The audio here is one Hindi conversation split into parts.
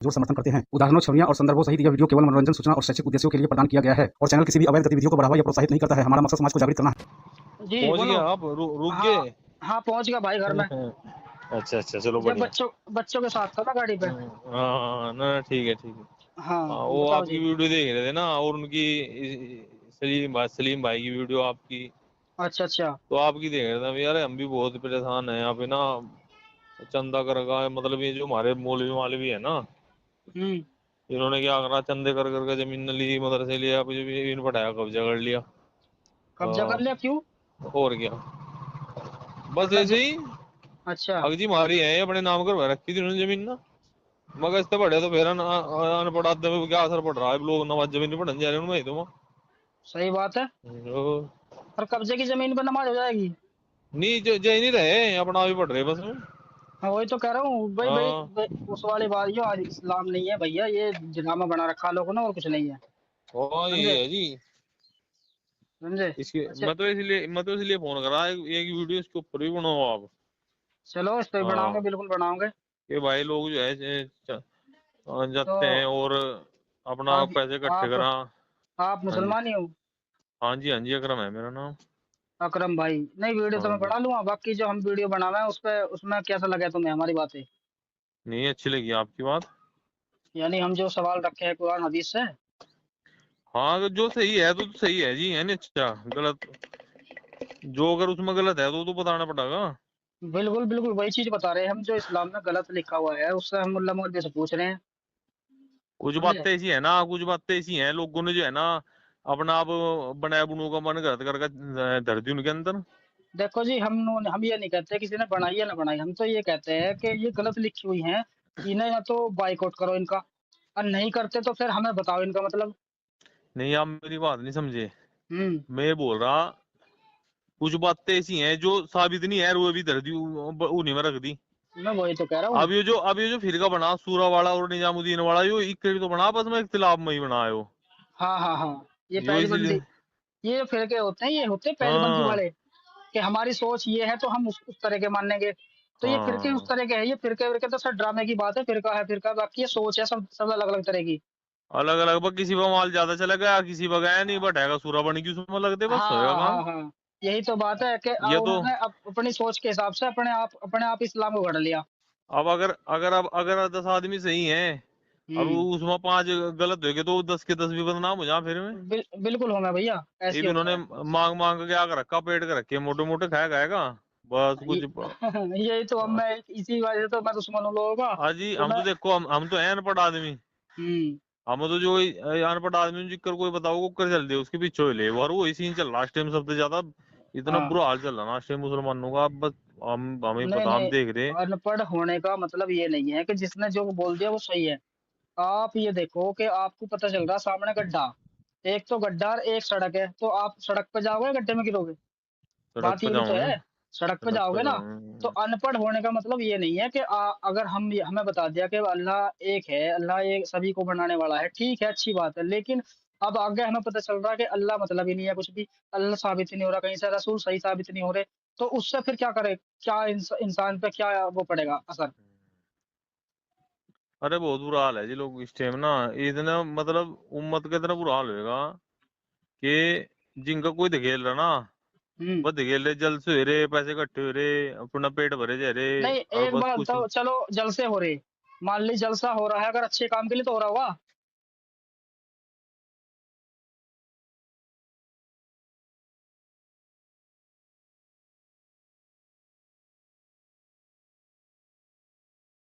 जोर समर्थन करते हैं। उदाहरणों, छवियां और संदर्भों सहित यह वीडियो केवल मनोरंजन, सूचना और शैक्षिक उद्देश्यों के लिए प्रदान किया गया है और चैनल किसी भी अवैध गतिविधियों को बढ़ावा या प्रोत्साहित नहीं करता है। हमारा मकसद समाज को जागृत करना है। जी पहुंच बोलो। गया आप? रुक हाँ गए? हाँ पहुंच गया भाई घर में। अच्छा अच्छा, चलो जब बढ़िया। बच्चों के साथ था ना गाड़ी पे। हाँ ना, ठीक है ठीक है। हाँ हाँ, वो बताओ आपकी जी। वीडियो देख रहे थे ना, और उनकी सलीम भाई की वीडियो आपकी, अच्छा अच्छा। तो आपकी देख रहे थे यार। हम भी बहुत परेशान हैं यहाँ पे ना। चंदा कर का मतलब, ये जो हमारे मौलवी मालवी है ना, हम्म। इन्होंने क्या करा, चंदे कर करके जमीन न ली, मदरसे लिया, अभी इन पढ़ाया, कब्जा कर लिया। कब्जा कर लिया क्यों? और क्या, बस मतलब ऐसे ही अच्छा। अगजी मारी है, अपने नाम करवा रखी थी उन्होंने जमीन ना। मगर इससे बढ़िया तो फिर अनपढ़ आदमी पे क्या असर पड़ रहा है, लोग नमाज जमीन नहीं पढ़ने जा रहे उनमें तो। सही बात है। और कब्जे की जमीन पर नमाज हो जाएगी? नहीं, जय नहीं रहे, अपना भी पढ़ रहे बस। मैं वही तो कह रहा हूँ भाई भाई, हाँ उस वाली बात, ये आज इस्लाम नहीं है भैया, ये ड्रामा बना रखा लोगों ने और कुछ नहीं है। हाँ, यही समझे? है जी। समझे? इसके अच्छा मैं तो इसलिए फोन करा, एक वीडियो इसके ऊपर भी बनाओ आप। चलो, इस पे बनाओगे, हाँ, बिल्कुल बनाओगे। कि भाई लोग जो है तो जाते हैं और अपना आप पैसे इकट्ठे आप करा। आप हाँ जी, मुसलमान ही हो? हाँ जी, हाँ जी, अकरम है मेरा नाम। अकरम भाई, नहीं वीडियो तो हाँ मैं जी, बना लूंगा, बाकी जो हम वीडियो बनावे हैं उस पे, उसमें कैसा लगा तुम्हें हमारी बातें? नहीं अच्छी लगी आपकी बात। यानी हम जो सवाल रखे हैं कुरान हदीस से। हाँ, अगर जो सही है तो सही है जी, है नहीं? अच्छा गलत, जो अगर उसमें गलत है तो बताना पड़ेगा। बिल्कुल बिल्कुल वही चीज बता रहे हैं हम, जो इस्लाम में गलत लिखा हुआ है उससे हम मुल्ला मौलवी से पूछ रहे हैं। कुछ समझे? बातें ऐसी है ना, कुछ बातें ऐसी हैं, लोगों ने जो है ना अपना आप बनाया बुनू का मन गलत करके धर दी उनके अंदर। देखो जी, हम ये नहीं कहते किसी ने बनाई या ना बनाई, हम तो ये कहते हैं कि ये गलत लिखी हुई है, इन्हें या तो बाइकआउट करो इनका, और नहीं करते तो फिर हमें बताओ इनका मतलब। नहीं, आप मेरी बात नहीं समझे। हम्म। मैं ये बोल रहा, कुछ बातें ऐसी हैं जो साबित नहीं है, वो भी धर दी, उन्हीं में रख दी। मैं वही तो कह रहा हूँ। अब ये जो फिरका बना सूरा वाला और निजामुद्दीन वाला, यो एक भी तो बना, बस में इख्तिलाफ में ही बना है वो। हाँ हाँ हाँ। ये यो पैजबंदी, इसलिए, ये जो फिरके होते हैं ये होते हैं पैजबंदी हाँ वाले, कि हमारी सोच ये है तो हम उस तरह के मानेंगे। तो ये फिरके उस हाँ, तरह के हैं, ये फिरके विरके तो सर ड्रामे की बात है, फिरका है फिरका, बाकी ये सोच है, सब सब अलग अलग तरह की। अलग अलग, पर किसी पर माल ज्यादा चला गया, किसी पर गया नहीं, बटेगा सूरा बन की उसमें लगते, बस होएगा हाँ हाँ काम। हाँ। यही तो बात है कि ये तो, उन्होंने अपनी सोच के हिसाब से अपने आप इस्लाम को गढ़ लिया। अब अगर 10 आदमी सही हैं और हम्म। उसमें 5 गलत हो गए, तो 10 के 10 भी बदनाम हो जा फिर में। बिल्कुल होगा भैया, ये ऐसे भी ही इन्होंने होता है। मांग मांग के क्या कर रखा, पेट के रखे मोटे मोटे खाया खाएगा बस ये, कुछ। यही तो हम, मैं इसी वजह से तो मैं दुश्मन हूँ लोगों का। हाजी, कि हम मैं तो देखो, हम तो हैं अनपढ़ आदमी। हम्म। हम तो जो अनपढ़ आदमी जिक्र कोई बताओ, को कर चल दे उसके पीछे हो ले, और वही सीन चल रहा है इस टाइम सबसे ज्यादा। इतना हाँ। बुरा हाल चल रहा है ना इस टाइम मुसलमानों का, बस हम हमें नहीं पता, हम नहीं, देख रहे। अनपढ़ होने का मतलब ये नहीं है कि जिसने जो बोल दिया वो सही है। आप ये देखो कि आपको पता चल रहा है सामने गड्ढा, एक तो गड्ढा और एक सड़क है, तो आप सड़क पे जाओगे या गड्ढे में गिरोगे? सड़क बात पे ये भी तो जाऊंगे, है। सड़क पे सड़क पे जाओगे ना। तो जाऊंगे। अनपढ़ होने का मतलब ये नहीं है कि अगर हमें बता दिया कि अल्लाह एक है, अल्लाह एक सभी को बनाने वाला है, ठीक है, अच्छी बात है, लेकिन अब आगे हमें पता चल रहा है कि अल्लाह मतलब ही नहीं है कुछ भी, अल्लाह साबित ही नहीं हो रहा कहीं से, रसूल सही साबित नहीं हो रहे, तो उससे फिर क्या करे, क्या इंसान पे क्या वो पड़ेगा असर? अरे बहुत बुरा हाल है जी, लोग इस टाइम ना, इतना मतलब उम्मत का इतना बुरा हाल होएगा कि जिनका कोई धकेल रहा ना, हम्म। बस धकेल रहे, जल से हो रहे, पैसे इकट्ठे हो रहे, अपना पेट भरे जा रहे, नहीं, और एक बस बात कुछ। बताओ, चलो जलसे हो रहे, मान ली जलसा हो रहा है, अगर अच्छे काम के लिए तो हो रहा होगा।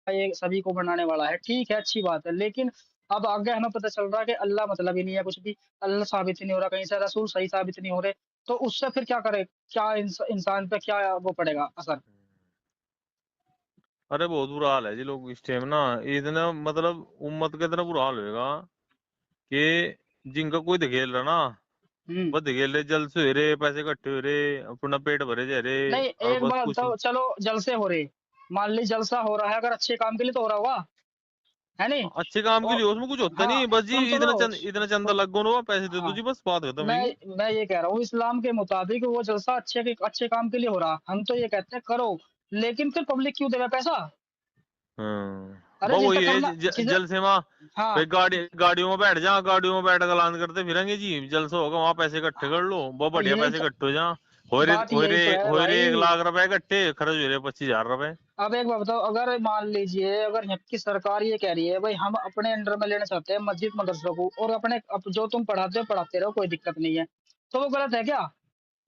ये सभी को बनाने वाला है, ठीक है, अच्छी बात है, लेकिन अब आगे हमें पता चल रहा है कि अल्लाह मतलब ही नहीं है कुछ भी, अल्लाह साबित ही नहीं हो रहा कहीं से, रसूल सही साबित नहीं हो रहे, तो उससे फिर क्या करे, क्या इंसान पे क्या वो पड़ेगा असर? अरे बहुत बुरा हाल है जी, लोग इस टाइम ना, इतना मतलब उम्मत का इतना बुरा हाल होएगा कि जिनका कोई धकेल रहा ना, हम्म। बस धकेल रहे, जल से हो रहे, पैसे इकट्ठे हो रहे, अपना पेट भरे जा रहे, नहीं, और एक बस बात कुछ। बताओ, चलो जलसे हो रहे, मान ली जलसा हो रहा है, अगर अच्छे काम के लिए तो हो रहा होगा, है नहीं? अच्छे काम के और लिए उसमें कुछ होता हाँ, नहीं, बस जी सुन तो लो, इतना चंदा लग गो ना, पैसे दे दो हाँ, जी, बस बात खत्म मैं होगी। मैं ये कह रहा हूँ इस्लाम के मुताबिक वो जलसा अच्छे काम के लिए हो रहा, हम तो ये कहते हैं करो, लेकिन फिर पब्लिक क्यों देवे पैसा? हाँ, अरे वो जिसे वही है करना जिसे जल से वहाँ हाँ भाई गाड़ियों में बैठ जा, गाड़ियों में बैठ कर ऐलान करते फिरेंगे जी, जल से होगा वहाँ पैसे इकट्ठे कर लो, बहुत और बढ़िया यही पैसे तो, इकट्ठे हो जा। बात यही तो है हो रहे भाई। 1 लाख रुपए इकट्ठे, खर्च हो रहे 25,000 रुपए। अब एक बात बताओ, अगर मान लीजिए अगर यहाँ की सरकार ये कह रही है भाई हम अपने अंडर में लेना चाहते हैं मस्जिद मदरसों को, और अपने जो तुम पढ़ाते हो पढ़ाते रहो, कोई दिक्कत नहीं है, तो वो गलत है क्या?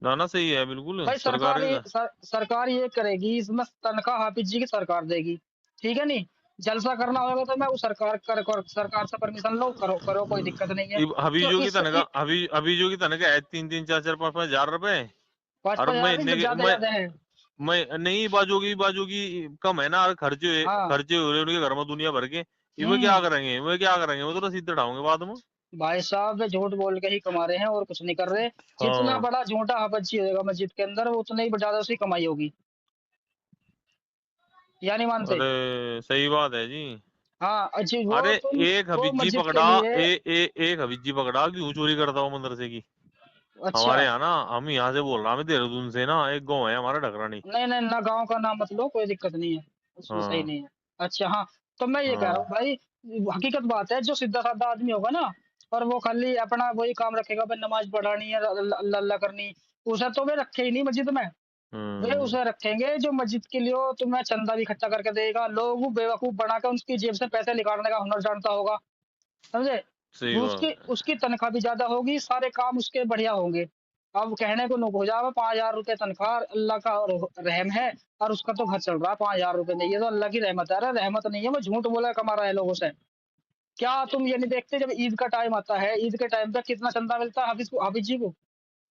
ना ना सही है बिल्कुल भाई सरकार सरकार का। सरकार ये करेगी, इसमें तनख्वाह हाफिज जी की सरकार देगी, ठीक है नहीं? जलसा करना होगा तो मैं वो सरकार से परमिशन लो, करो करो, कोई दिक्कत नहीं है। तो हबीजों की इस तनख्वाह, हबीजों की तनख्वाह है 3-3 4-4 5-5 हजार रुपए। पाँच और पाँच हजार महीने नहीं, के ज्यादा ज्यादा है। मैं नहीं, बाजू की कम है ना, और हाँ। खर्चे हो रहे हैं उनके घर में दुनिया भर के। ये क्या हम्म। करेंगे, वो क्या करेंगे, वो तो रसीद चढ़ाओगे बाद में। भाई साहब वे झूठ बोल के ही कमा रहे हैं और कुछ नहीं कर रहे। जितना हाँ बड़ा झूठा हाफिज होगा मस्जिद के अंदर, वो उतना ही ज्यादा उसकी कमाई होगी, या नहीं मानते? अरे सही बात है जी। हाँ अच्छी वो अरे तुम, एक वो हबीजी मस्जिद के पकड़ा, लिए। एक हबीजी पकड़ा क्यों चोरी करता हूँ मदरसे की। अच्छा। हमारे यहाँ ना, हम यहाँ से बोल रहा, मैं देहरादून से ना, एक गाँव है हमारा ढकरानी। नहीं नहीं ना, गांव का नाम मत लो, कोई दिक्कत नहीं है, उसमें सही हाँ नहीं है। अच्छा हाँ। तो मैं ये कह रहा हूँ हाँ। भाई, हकीकत बात है, जो सीधा साधा आदमी होगा ना, और वो खाली अपना वही काम रखेगा, भाई नमाज पढ़ानी है, अल्लाह अल्लाह करनी, उसे तो वे रखे ही नहीं मस्जिद में। वे हम्म। उसे रखेंगे जो मस्जिद के लिए तुम्हें चंदा भी इकट्ठा करके देगा, लोग बेवकूफ बना के उनकी जेब से पैसे निकालने का हुनर जानता होगा, समझे? सही वो बात उसकी है। उसकी तनख्वाह भी ज्यादा होगी, सारे काम उसके बढ़िया होंगे। अब कहने को नुक हो जाए 5,000 रुपए तनख्वाह, अल्लाह का रहम है, और उसका तो घर चल रहा है 5,000 रुपए नहीं, ये तो अल्लाह की रहमत है। अरे रहमत नहीं है, वो झूठ बोला कमा रहा है लोगों से। क्या तुम ये नहीं देखते, जब ईद का टाइम आता है, ईद के टाइम पे कितना चंदा मिलता है हाफिज जी को?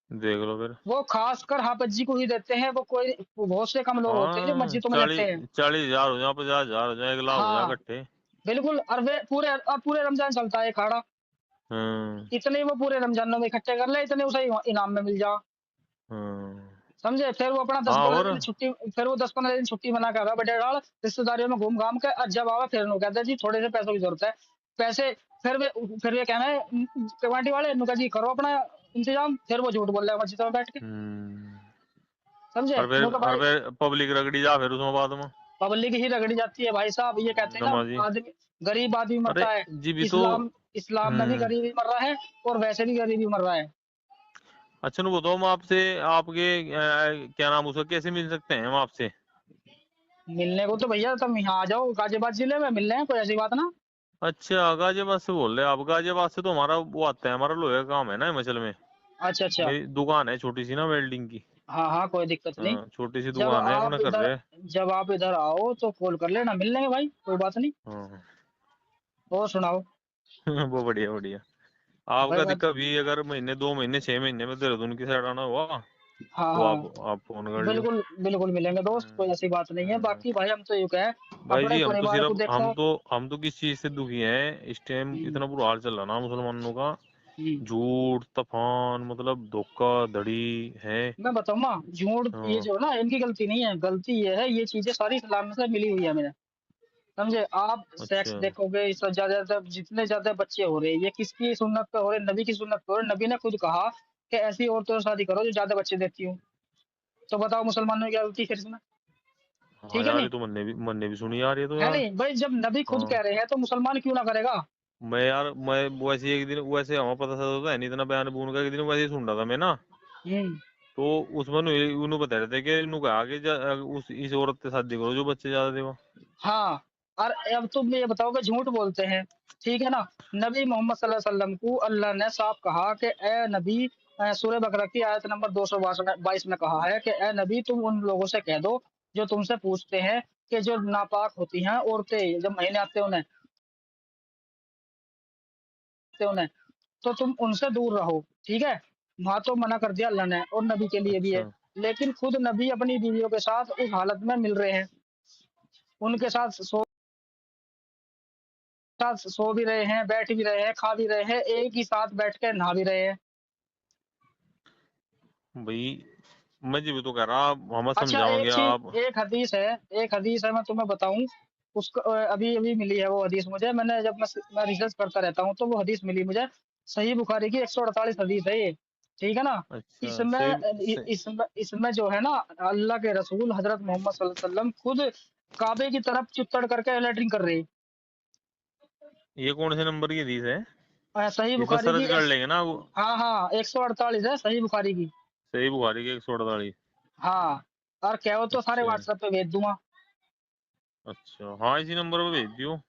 देख लो फिर। वो खासकर हाफिज जी को ही देते हैं, वो कोई बहुत से कम लोग होते हैं जो हाँ मस्जिदों में देते हैं। 40,000 हो जाए, 50,000 हो जाए, 1 लाख हो जाए हाँ इकट्ठे। बिल्कुल। और वे पूरे, और पूरे रमजान चलता है खाड़ा, हम्म। इतने वो पूरे रमजानों में इकट्ठे कर ले, इतने उसे इनाम में मिल जा, हम्म। समझे? फिर वो अपना दस हाँ पंद्रह और। दिन छुट्टी, फिर वो 10-15 दिन छुट्टी मना कर रहा बड़े डाल रिश्तेदारियों में घूम घाम के, और जब आवा फिर नु कहता है जी थोड़े से पैसों की जरूरत है, पैसे। फिर वे कहना है कमाटी वाले नु कहा जी करो अपना इंतजाम, फिर वो झूठ बोल रहा है मस्जिद में बैठ के, हम्म। समझे? नु का और भाई फिर पब्लिक रगड़ी जा फिर उसमें बाद में। पब्लिक ही रगड़ी जाती है भाई साहब, ये कहते हैं ना, नमाजी। आदमी गरीब आदमी अरे मरता है। जी भी तो। इस्लाम इस्लाम में भी हम्म। गरीबी मर रहा है, और वैसे भी गरीबी मर रहा है। अच्छा, नु बताओ, हम आपसे आपके क्या नाम, उसका कैसे मिल सकते हैं हम आपसे। मिलने को तो भैया तुम यहाँ आ जाओ, गाजियाबाद जिले में मिल रहे हैं, कोई ऐसी बात ना। अच्छा, गाजियाबाद से बोल रहे हैं आप। गाजियाबाद से तो हमारा वो आता है, हमारा लोहे का काम है ना हिमाचल में। अच्छा अच्छा। मेरी दुकान है छोटी सी ना, वेल्डिंग की। हाँ हाँ कोई दिक्कत नहीं। हाँ छोटी सी जब दुकान है अपना, आप कर इधर रहे हैं। जब आप इधर आओ तो कॉल कर लेना, मिल लेंगे भाई, कोई बात नहीं। हाँ। और सुनाओ। वो बढ़िया बढ़िया। भाई आपका बात। दिक्कत भी, अगर महीने 2 महीने 6 महीने में देहरादून की साइड आना हुआ हाँ तो हाँ आप फोन कर लियो। बिल्कुल बिल्कुल मिलेंगे दोस्त, कोई ऐसी बात नहीं है। हम्म। बाकी भाई हम तो ये कहे, भाई अपने जी, परिवार को देखो। हम तो किस चीज से दुखी हैं इस टाइम, हम्म, इतना बुरा हाल चल रहा ना मुसलमानों का। हम्म। झूठ तूफान, मतलब धोखा धड़ी है। मैं बताऊँ ना, झूठ ये हाँ। जो ना इनकी गलती नहीं है, गलती ये है, ये चीजें सारी इस्लाम में से मिली हुई है मेरे, समझे? आप सेक्स अच्छा। देखोगे, इससे ज्यादा जितने ज्यादा बच्चे हो रहे हैं, ये किसकी सुन्नत पे हो रहे हैं? नबी की सुन्नत पे हो रहे हैं। नबी ने खुद कहा कि ऐसी औरतों से शादी करो जो ज्यादा बच्चे देती हूँ। तो बताओ मुसलमानों की क्या गलती फिर इसमें? हाँ ठीक है यार, नहीं? ये तो मन ने भी सुनी यार, ये तो है यार। नहीं भाई, जब नबी खुद हाँ। कह रहे हैं तो मुसलमान क्यों ना करेगा? मैं वैसे एक दिन, वैसे हमें पता चलता है नहीं इतना बयान बून का, एक दिन वैसे ही सुन रहा था मैं ना। हम्म। तो उसमें उन्होंने बता रहे थे कि इन्होंने कहा कि उस इस औरत से शादी करो जो बच्चे ज्यादा देवा। हाँ। और अब तुम ये बताओ कि झूठ बोलते हैं, ठीक है ना? नबी मोहम्मद सल्लल्लाहु अलैहि वसल्लम को अल्लाह ने साफ कहा कि ए नबी, सूरह बकरा की आयत नंबर 222 में कहा है कि ए नबी तुम उन लोगों से कह दो जो तुमसे पूछते हैं कि जो नापाक होती हैं औरतें जब महीने आते हैं उन्हें, तो तुम उनसे दूर रहो, ठीक है? वहां तो मना कर दिया अल्लाह ने, और नबी के लिए भी है। अच्छा। लेकिन खुद नबी अपनी बीवियों के साथ उस हालत में मिल रहे हैं, उनके साथ सो भी रहे हैं, बैठ भी रहे हैं, खा भी रहे हैं, एक ही साथ बैठ के नहा भी रहे हैं। भाई मैं जी भी तो कह रहा, हम अच्छा समझाओगे एक आप। चीज, एक हदीस है, मैं तुम्हें बताऊं। उसको अभी अभी मिली है वो हदीस मुझे, मैंने जब मैं रिसर्च करता रहता हूँ तो वो हदीस मिली मुझे। सही बुखारी की 148 हदीस है ये, ठीक है ना? अच्छा इसमें इसमें जो है ना, अल्लाह के रसूल हजरत मोहम्मद सल्लल्लाहु अलैहि वसल्लम खुद काबे की तरफ चुत्तड़ करके लैट्रिन कर रहे हैं। ये कौन से नंबर की हदीस है? सही इस पर बुखारी की सर्च कर लेंगे ना वो। हाँ हाँ 148 है सही बुखारी की। सही बुखारी के 148। हाँ और कहो तो सारे अच्छा व्हाट्सएप पे भेज दूंगा। अच्छा, हाँ इसी नंबर पे भेज दियो।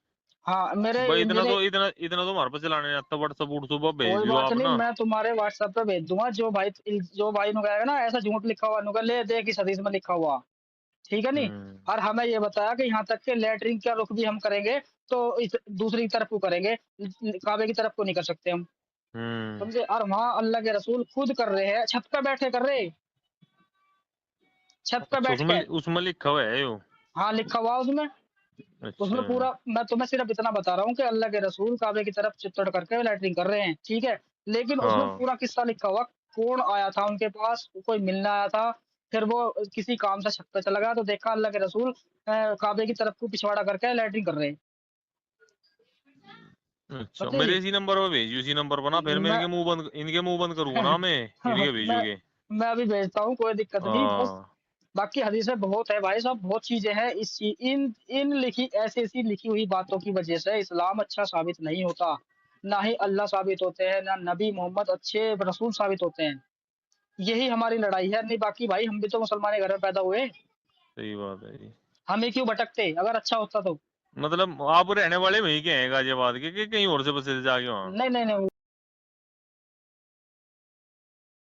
हाँ मेरे भाई इतना मेरे तो इतना इतना तो हमारे पास चलाने नहीं आता, व्हाट्सएप व्हाट्सएप पे भेज कोई दियो बात आप नहीं, ना। मैं तुम्हारे व्हाट्सएप पे भेज दूंगा। जो भाई नु कहेगा ना ऐसा झूठ लिखा हुआ नुका ले देख इस हदीस में लिखा हुआ, ठीक है नहीं। हम्म। और हमें ये बताया कि यहाँ तक के लेटरिन का रुख भी हम करेंगे तो इस दूसरी तरफ को करेंगे, काबे की तरफ को नहीं कर सकते हम, हम्म। समझे। और वहाँ अल्लाह के रसूल खुद कर रहे हैं, छत पे बैठे कर रहे, छत पे अच्छा, बैठ के। उसमें लिखा हुआ है यो। हाँ लिखा हुआ उसमें। अच्छा। उसमें पूरा मैं तुम्हें सिर्फ इतना बता रहा हूँ कि अल्लाह के रसूल काबे की तरफ चित्तड़ करके लैटरिन कर रहे हैं, ठीक है। लेकिन उसमें हाँ। पूरा किस्सा लिखा हुआ, कौन आया था उनके पास, कोई मिलने आया था, फिर वो किसी काम से छत पे चला गया तो देखा अल्लाह के रसूल काबे की तरफ को पिछवाड़ा करके लैटरिन कर रहे हैं, अच्छा, समझे मेरे जी। इसी नंबर पे भेजियो, इसी नंबर पर ना, फिर मैं मैं इनके मुंह बंद करूंगा ना, मैं इनके मैं भेजोगे। मैं अभी भेजता हूँ, कोई दिक्कत नहीं बस। हाँ। बाकी हदीसें बहुत है भाई साहब, बहुत चीजें हैं इस इन इन लिखी ऐसी ऐसी लिखी हुई बातों की वजह से इस्लाम अच्छा साबित नहीं होता, ना ही अल्लाह साबित होते हैं, ना नबी मोहम्मद अच्छे रसूल साबित होते हैं। यही हमारी लड़ाई है, नहीं बाकी भाई हम भी तो मुसलमान के घर में पैदा हुए, सही बात है जी। हम ही क्यों भटकते अगर अच्छा होता तो। मतलब आप रहने वाले वहीं के हैं गाजियाबाद के, कि कहीं और से बसे थे जाके वहाँ? नहीं नहीं नहीं